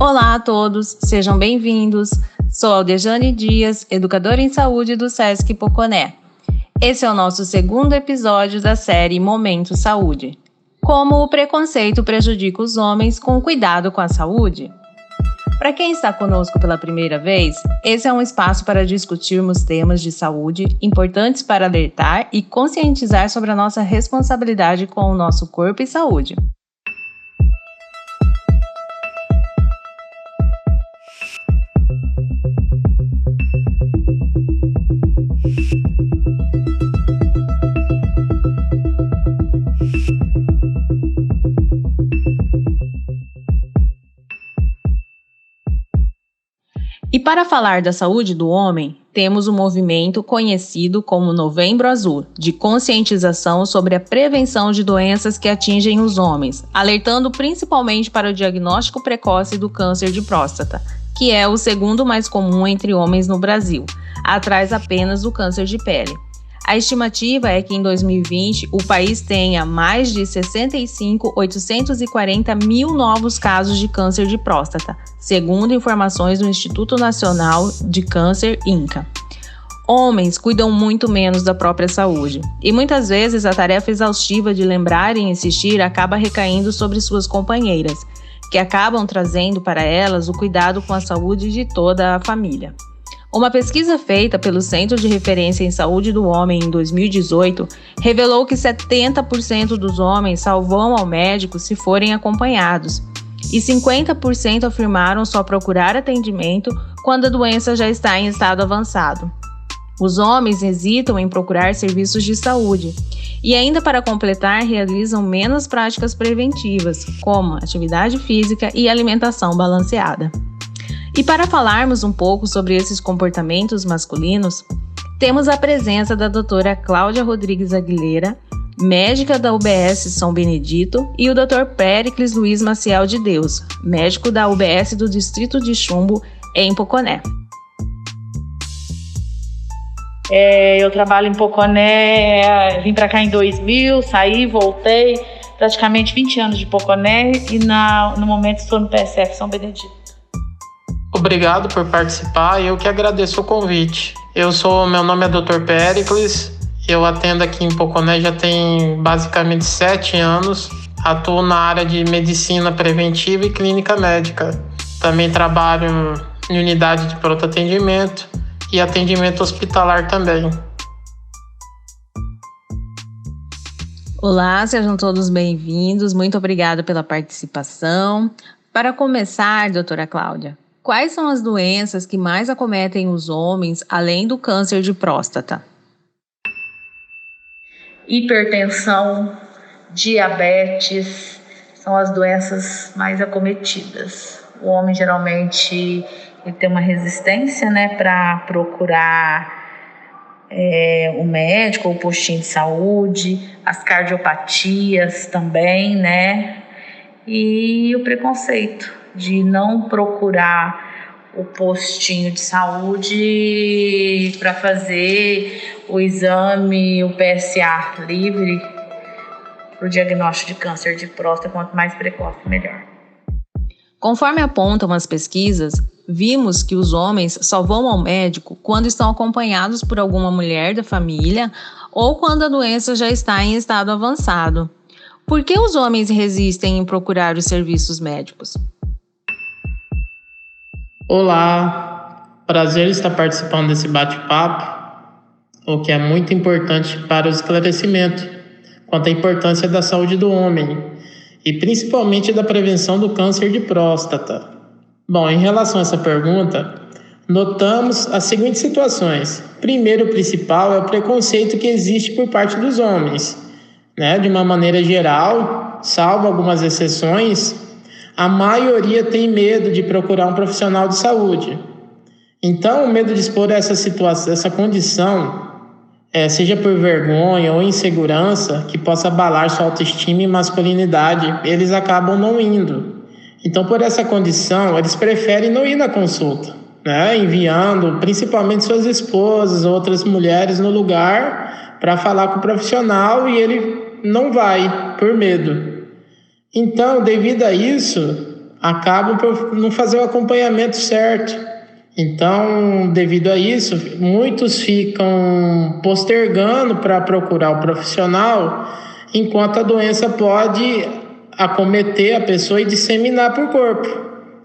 Olá a todos, sejam bem-vindos. Sou Aldejane Dias, educadora em saúde do SESC Poconé. Esse é o nosso segundo episódio da série Momento Saúde. Como o preconceito prejudica os homens com cuidado com a saúde? Para quem está conosco pela primeira vez, esse é um espaço para discutirmos temas de saúde importantes para alertar e conscientizar sobre a nossa responsabilidade com o nosso corpo e saúde. E para falar da saúde do homem, temos um movimento conhecido como Novembro Azul, de conscientização sobre a prevenção de doenças que atingem os homens, alertando principalmente para o diagnóstico precoce do câncer de próstata, que é o segundo mais comum entre homens no Brasil, atrás apenas do câncer de pele. A estimativa é que em 2020 o país tenha mais de 65.840 mil novos casos de câncer de próstata, segundo informações do Instituto Nacional de Câncer, INCA. Homens cuidam muito menos da própria saúde, e muitas vezes a tarefa exaustiva de lembrar e insistir acaba recaindo sobre suas companheiras, que acabam trazendo para elas o cuidado com a saúde de toda a família. Uma pesquisa feita pelo Centro de Referência em Saúde do Homem em 2018 revelou que 70% dos homens só vão ao médico se forem acompanhados, e 50% afirmaram só procurar atendimento quando a doença já está em estado avançado. Os homens hesitam em procurar serviços de saúde e, ainda para completar, realizam menos práticas preventivas, como atividade física e alimentação balanceada. E para falarmos um pouco sobre esses comportamentos masculinos, temos a presença da doutora Cláudia Rodrigues Aguilera, médica da UBS São Benedito, e o Dr. Péricles Luiz Maciel de Deus, médico da UBS do Distrito de Chumbo, em Poconé. Eu trabalho em Poconé, vim para cá em 2000, saí, voltei, praticamente 20 anos de Poconé e no momento estou no PSF São Benedito. Obrigado por participar, eu que agradeço o convite. Meu nome é Dr. Péricles, eu atendo aqui em Poconé já tem basicamente 7 anos, atuo na área de medicina preventiva e clínica médica. Também trabalho em unidade de pronto atendimento e atendimento hospitalar também. Olá, sejam todos bem-vindos, muito obrigada pela participação. Para começar, doutora Cláudia, quais são as doenças que mais acometem os homens, além do câncer de próstata? Hipertensão, diabetes são as doenças mais acometidas. O homem geralmente ele tem uma resistência, para procurar o médico ou o postinho de saúde, as cardiopatias também, e o preconceito de não procurar o postinho de saúde para fazer o exame, o PSA livre para o diagnóstico de câncer de próstata, quanto mais precoce, melhor. Conforme apontam as pesquisas, vimos que os homens só vão ao médico quando estão acompanhados por alguma mulher da família ou quando a doença já está em estado avançado. Por que os homens resistem em procurar os serviços médicos? Olá, prazer estar participando desse bate-papo, o que é muito importante para o esclarecimento quanto à importância da saúde do homem e principalmente da prevenção do câncer de próstata. Bom, em relação a essa pergunta, notamos as seguintes situações. Primeiro, o principal é o preconceito que existe por parte dos homens. De uma maneira geral, salvo algumas exceções, a maioria tem medo de procurar um profissional de saúde. Então, o medo de expor essa situação, essa condição, seja por vergonha ou insegurança, que possa abalar sua autoestima e masculinidade, eles acabam não indo. Então, por essa condição, eles preferem não ir na consulta, enviando principalmente suas esposas, outras mulheres no lugar para falar com o profissional e ele não vai, por medo. Então, devido a isso, acabam por não fazer o acompanhamento certo. Então, devido a isso, muitos ficam postergando para procurar o profissional, enquanto a doença pode acometer a pessoa e disseminar para o corpo.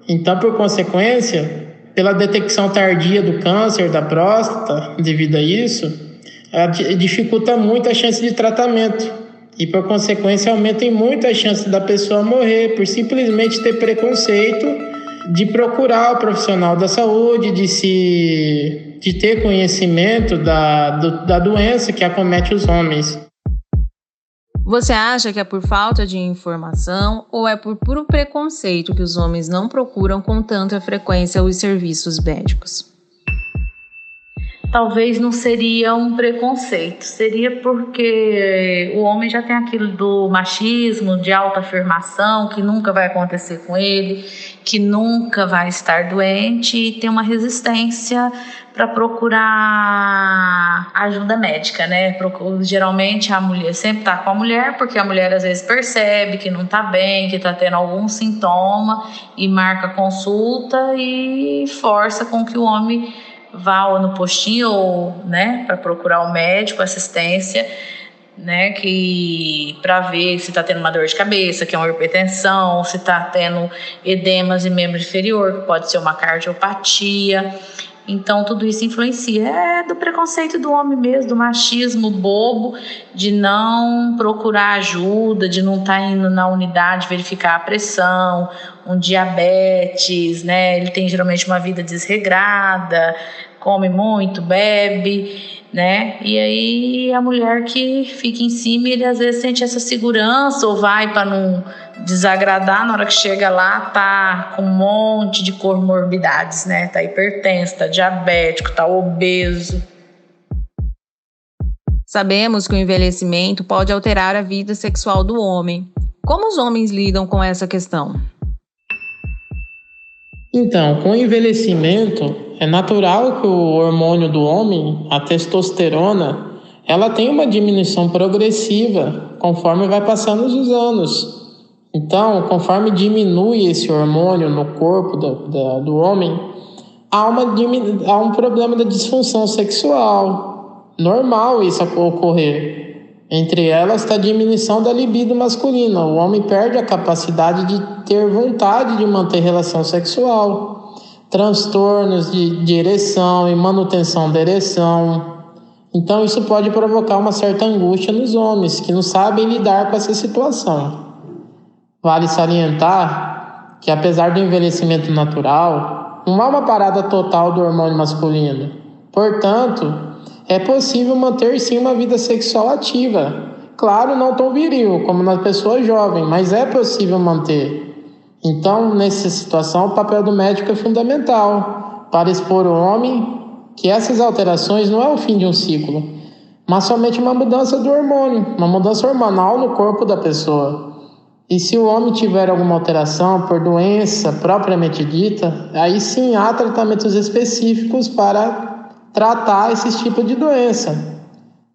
Então, por consequência, pela detecção tardia do câncer da próstata, devido a isso, ela dificulta muito a chance de tratamento e, por consequência, aumenta muito a chance da pessoa morrer por simplesmente ter preconceito de procurar o profissional da saúde, de ter conhecimento da doença que acomete os homens. Você acha que é por falta de informação ou é por puro preconceito que os homens não procuram com tanta frequência os serviços médicos? Talvez não seria um preconceito, seria porque o homem já tem aquilo do machismo, de autoafirmação, que nunca vai acontecer com ele, que nunca vai estar doente e tem uma resistência para procurar ajuda médica, né? Geralmente a mulher sempre está com a mulher, porque a mulher às vezes percebe que não está bem, que está tendo algum sintoma e marca consulta e força com que o homem vá ou no postinho ou, né, para procurar o médico, assistência, né, que para ver se está tendo uma dor de cabeça, que é uma hipertensão, se está tendo edemas em membro inferior, que pode ser uma cardiopatia. Então, tudo isso influencia. É do preconceito do homem mesmo, do machismo bobo, de não procurar ajuda, de não estar indo na unidade verificar a pressão, um diabetes, né? Ele tem geralmente uma vida desregrada, come muito, bebe, né? E aí a mulher que fica em cima, ele às vezes sente essa segurança ou vai para não desagradar, na hora que chega lá tá com um monte de comorbidades, né? Tá hipertenso, tá diabético, tá obeso. Sabemos que o envelhecimento pode alterar a vida sexual do homem. Como os homens lidam com essa questão? Então, com o envelhecimento, é natural que o hormônio do homem, a testosterona, ela tem uma diminuição progressiva conforme vai passando os anos. Então, conforme diminui esse hormônio no corpo do homem, há um problema da disfunção sexual. Normal isso ocorrer. Entre elas está a diminuição da libido masculina. O homem perde a capacidade de ter vontade de manter relação sexual. Transtornos de ereção e manutenção da ereção. Então, isso pode provocar uma certa angústia nos homens que não sabem lidar com essa situação. Vale salientar que, apesar do envelhecimento natural, não há uma parada total do hormônio masculino. Portanto, é possível manter sim uma vida sexual ativa. Claro, não tão viril como na pessoa jovem, mas é possível manter. Então, nessa situação, o papel do médico é fundamental para expor o homem que essas alterações não é o fim de um ciclo, mas somente uma mudança do hormônio, uma mudança hormonal no corpo da pessoa. E se o homem tiver alguma alteração por doença propriamente dita, aí sim há tratamentos específicos para tratar esse tipo de doença.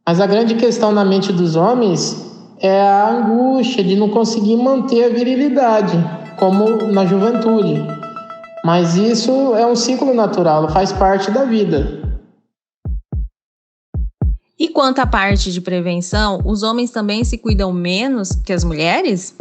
Mas a grande questão na mente dos homens é a angústia de não conseguir manter a virilidade, como na juventude. Mas isso é um ciclo natural, faz parte da vida. E quanto à parte de prevenção, os homens também se cuidam menos que as mulheres?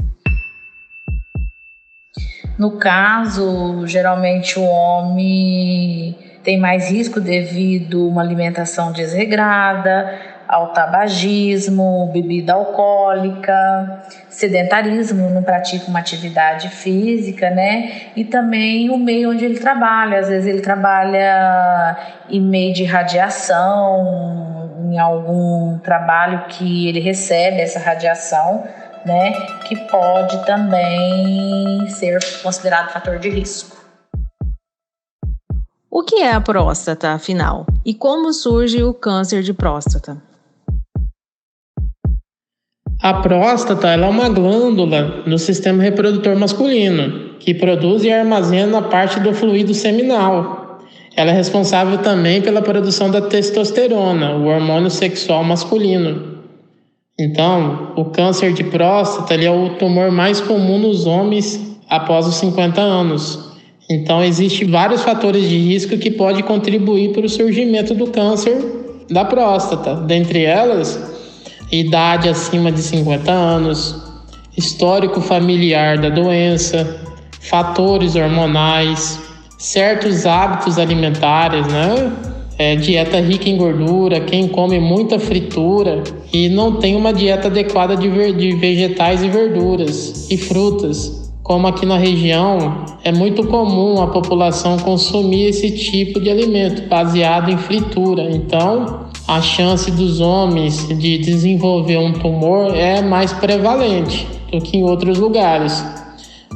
No caso, geralmente o homem tem mais risco devido a uma alimentação desregrada, ao tabagismo, bebida alcoólica, sedentarismo, não pratica uma atividade física, né? E também o meio onde ele trabalha. Às vezes ele trabalha em meio de radiação, em algum trabalho que ele recebe essa radiação, né? Que pode também ser considerado fator de risco. O que é a próstata, afinal? E como surge o câncer de próstata? A próstata ela é uma glândula no sistema reprodutor masculino, que produz e armazena parte do fluido seminal. Ela é responsável também pela produção da testosterona, o hormônio sexual masculino. Então, o câncer de próstata ele é o tumor mais comum nos homens após os 50 anos. Então, existem vários fatores de risco que podem contribuir para o surgimento do câncer da próstata. Dentre elas, idade acima de 50 anos, histórico familiar da doença, fatores hormonais, certos hábitos alimentares, dieta rica em gordura, quem come muita fritura e não tem uma dieta adequada de vegetais e verduras e frutas. Como aqui na região, é muito comum a população consumir esse tipo de alimento baseado em fritura. Então, a chance dos homens de desenvolver um tumor é mais prevalente do que em outros lugares.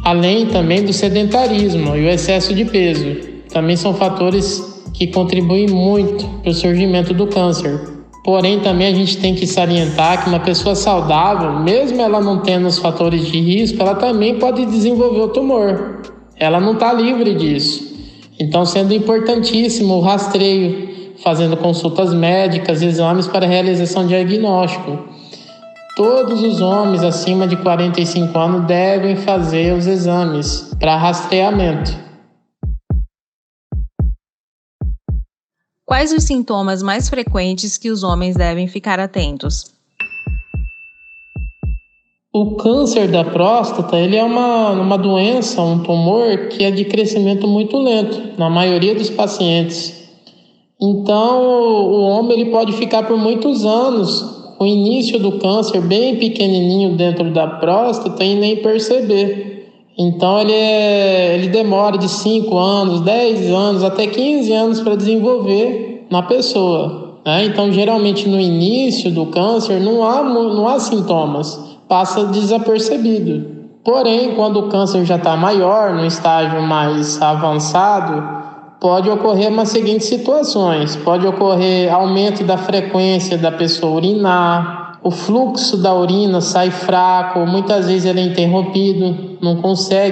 Além também do sedentarismo e o excesso de peso. Também são fatores que contribuem muito para o surgimento do câncer. Porém, também a gente tem que salientar que uma pessoa saudável, mesmo ela não tendo os fatores de risco, ela também pode desenvolver o tumor. Ela não está livre disso. Então, sendo importantíssimo o rastreio, fazendo consultas médicas, exames para realização de diagnóstico. Todos os homens acima de 45 anos devem fazer os exames para rastreamento. Quais os sintomas mais frequentes que os homens devem ficar atentos? O câncer da próstata, ele é uma doença, um tumor que é de crescimento muito lento, na maioria dos pacientes. Então, o homem ele pode ficar por muitos anos com o início do câncer bem pequenininho dentro da próstata e nem perceber. Então, ele demora de 5 anos, 10 anos, até 15 anos para desenvolver na pessoa. Então, geralmente, no início do câncer, não há sintomas, passa desapercebido. Porém, quando o câncer já está maior, no estágio mais avançado, pode ocorrer umas seguintes situações. Pode ocorrer aumento da frequência da pessoa urinar, o fluxo da urina sai fraco, muitas vezes ele é interrompido,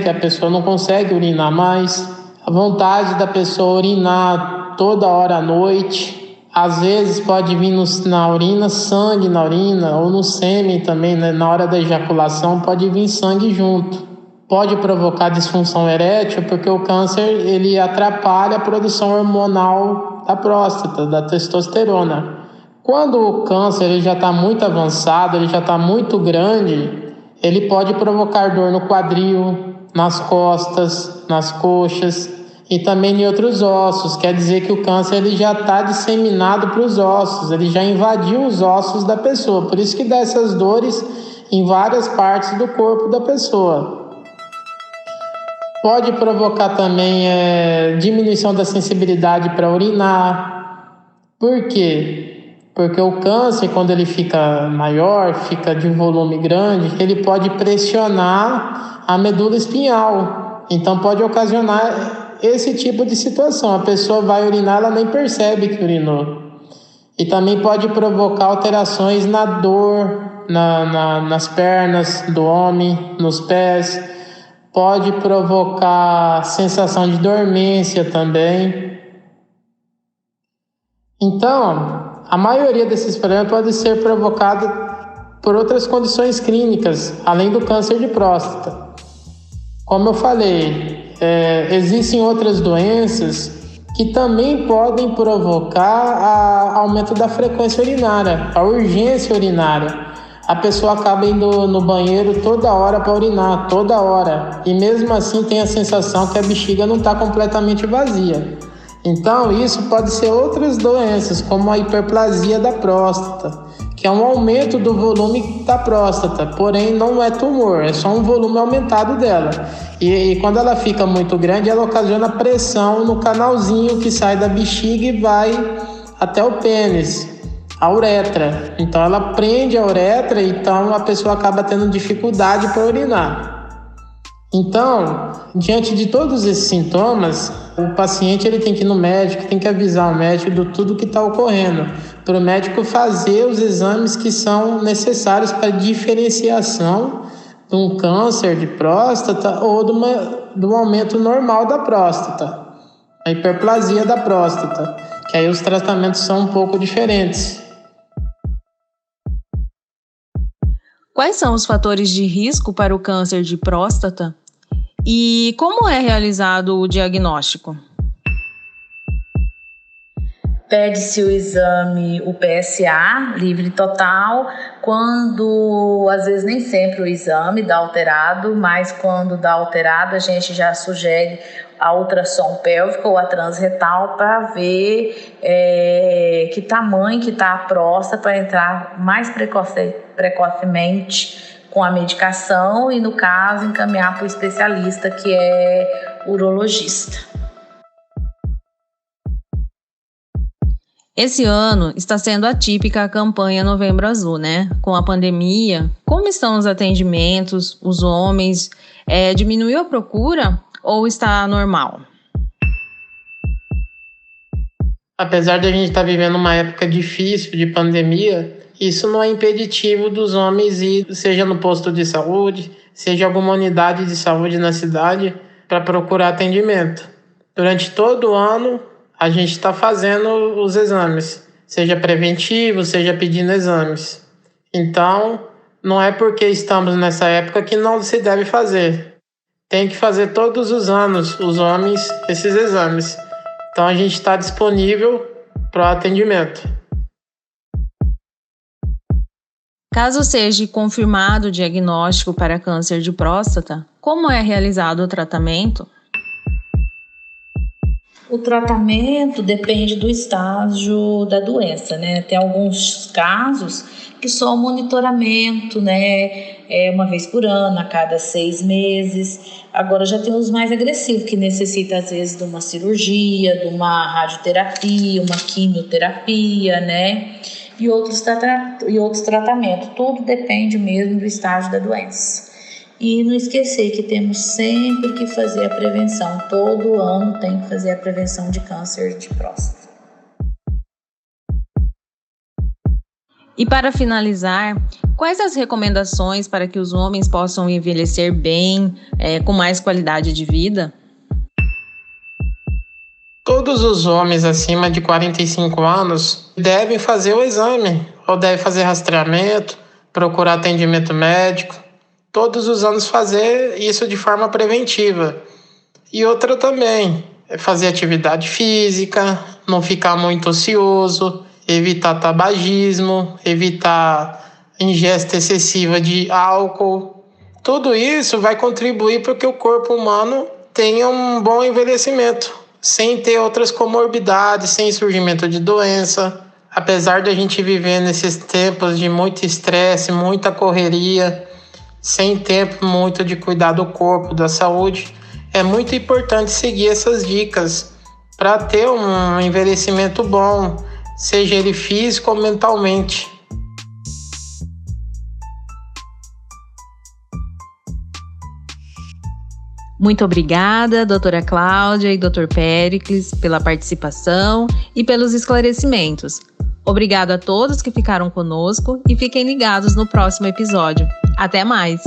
a pessoa não consegue urinar mais. A vontade da pessoa urinar toda hora à noite. Às vezes pode vir na urina, sangue na urina, ou no sêmen também, na hora da ejaculação pode vir sangue junto. Pode provocar disfunção erétil, porque o câncer ele atrapalha a produção hormonal da próstata, da testosterona. Quando o câncer ele já está muito avançado, ele já está muito grande, ele pode provocar dor no quadril, nas costas, nas coxas e também em outros ossos. Quer dizer que o câncer ele já está disseminado para os ossos, ele já invadiu os ossos da pessoa. Por isso que dá essas dores em várias partes do corpo da pessoa. Pode provocar também diminuição da sensibilidade para urinar. Por quê? Porque o câncer, quando ele fica maior, fica de volume grande, ele pode pressionar a medula espinhal. Então pode ocasionar esse tipo de situação. A pessoa vai urinar, ela nem percebe que urinou. E também pode provocar alterações na dor, nas pernas do homem, nos pés. Pode provocar sensação de dormência também. Então, a maioria desses problemas pode ser provocado por outras condições clínicas, além do câncer de próstata. Como eu falei, existem outras doenças que também podem provocar aumento da frequência urinária, a urgência urinária. A pessoa acaba indo no banheiro toda hora para urinar, toda hora. E mesmo assim tem a sensação que a bexiga não está completamente vazia. Então isso pode ser outras doenças, como a hiperplasia da próstata, que é um aumento do volume da próstata, porém não é tumor, é só um volume aumentado dela. E quando ela fica muito grande, ela ocasiona pressão no canalzinho que sai da bexiga e vai até o pênis, a uretra. Então ela prende a uretra, então a pessoa acaba tendo dificuldade para urinar. Então, diante de todos esses sintomas, o paciente ele tem que ir no médico, tem que avisar o médico de tudo que está ocorrendo, para o médico fazer os exames que são necessários para diferenciação de um câncer de próstata ou de um aumento normal da próstata, a hiperplasia da próstata, que aí os tratamentos são um pouco diferentes. Quais são os fatores de risco para o câncer de próstata? E como é realizado o diagnóstico? Pede-se o exame, o PSA, livre total, quando, às vezes nem sempre o exame dá alterado, mas quando dá alterado a gente já sugere a ultrassom pélvica ou a transretal para ver que tamanho que está a próstata para entrar mais precocemente com a medicação e, no caso, encaminhar para o especialista que é urologista. Esse ano está sendo atípica a campanha Novembro Azul, né? Com a pandemia, como estão os atendimentos, os homens? Diminuiu a procura ou está normal? Apesar de a gente estar vivendo uma época difícil de pandemia, isso não é impeditivo dos homens ir, seja no posto de saúde, seja alguma unidade de saúde na cidade, para procurar atendimento. Durante todo o ano, a gente está fazendo os exames, seja preventivo, seja pedindo exames. Então, não é porque estamos nessa época que não se deve fazer. Tem que fazer todos os anos, os homens, esses exames. Então, a gente está disponível para o atendimento. Caso seja confirmado o diagnóstico para câncer de próstata, como é realizado o tratamento? O tratamento depende do estágio da doença, né? Tem alguns casos que só o monitoramento, né? Uma vez por ano, a cada 6 meses. Agora já tem os mais agressivos, que necessita às vezes de uma cirurgia, de uma radioterapia, uma quimioterapia, né? E outros tratamentos. Tudo depende mesmo do estágio da doença. E não esquecer que temos sempre que fazer a prevenção. Todo ano tem que fazer a prevenção de câncer de próstata. E para finalizar, quais as recomendações para que os homens possam envelhecer bem, com mais qualidade de vida? Todos os homens acima de 45 anos devem fazer o exame, ou devem fazer rastreamento, procurar atendimento médico. Todos os anos fazer isso de forma preventiva. E outra também, é fazer atividade física, não ficar muito ocioso, evitar tabagismo, evitar ingesta excessiva de álcool. Tudo isso vai contribuir para que o corpo humano tenha um bom envelhecimento, sem ter outras comorbidades, sem surgimento de doença. Apesar de a gente viver nesses tempos de muito estresse, muita correria, sem tempo muito de cuidar do corpo, da saúde, é muito importante seguir essas dicas para ter um envelhecimento bom, seja ele físico ou mentalmente. Muito obrigada, doutora Cláudia e doutor Péricles, pela participação e pelos esclarecimentos. Obrigada a todos que ficaram conosco e fiquem ligados no próximo episódio. Até mais!